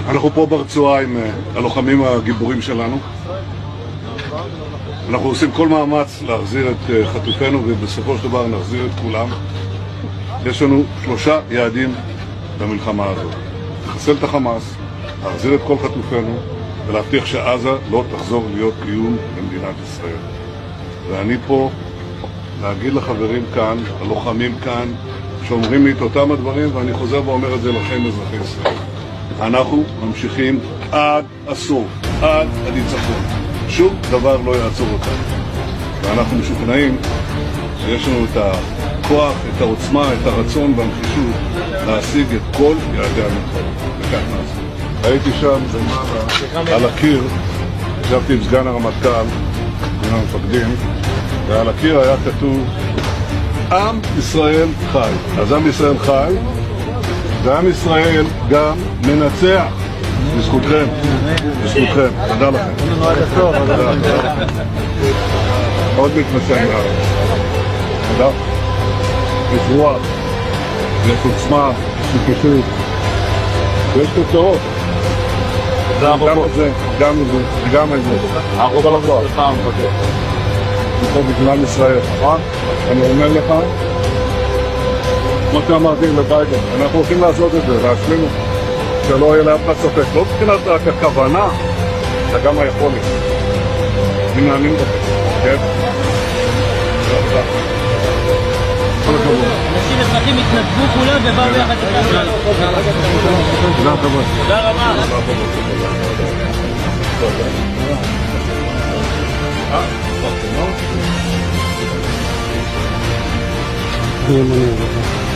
אנחנו פה ברצועה עם הלוחמים הגיבורים שלנו. אנחנו עושים כל מאמץ להחזיר את חטופינו, ובסופו של דבר נחזיר את כולם. יש לנו 3 יעדים במלחמה הזאת: לחסל את החמאס, להחזיר את כל חטופינו, ולהבטיח שעזה לא תחזור להיות איום למדינת ישראל. ואני פה להגיד לחברים כאן, הלוחמים כאן, שאומרים לי את אותם הדברים, ואני חוזר ואומר את זה לכם, אזרחי ישראל. אנחנו ממשיכים עד הסוף, עד הניצחון. שום דבר לא יעצור אותנו. ואנחנו משוכנעים שיש לנו את הכוח, את העוצמה, את הרצון והנחישות להשיג את כל יעדי המלחמה. וכך נעשה. הייתי שם על הקיר, ישבתי עם סגן הרמטכ"ל, עם המפקדים, ועל הקיר היה כתוב עם ישראל חי. אז עם ישראל חי, ועם ישראל גם מנצח. בזכותכם, בזכותכם. תודה לכם. עוד מתנצח לארץ. תודה. יש רוח, יש עוצמה, יש נחישות, ויש תוצאות. גם את זה, גם את זה, גם את זה. אנחנו כל הזמן. אנחנו בגלל ישראל, נכון? אני אומר לך, כמו שאמרתי לביידן, אנחנו הולכים לעשות את זה, להשלים את זה. שלא יהיה לאף אחד ספק, לא מבחינת רק הכוונה, אלא גם היכולת. אני מאמין בכם, כן? כל הכבוד. אנשים אזרחים התנדבו כולם ובאו ביחד איתנו. תודה רבה. תודה רבה. תודה רבה.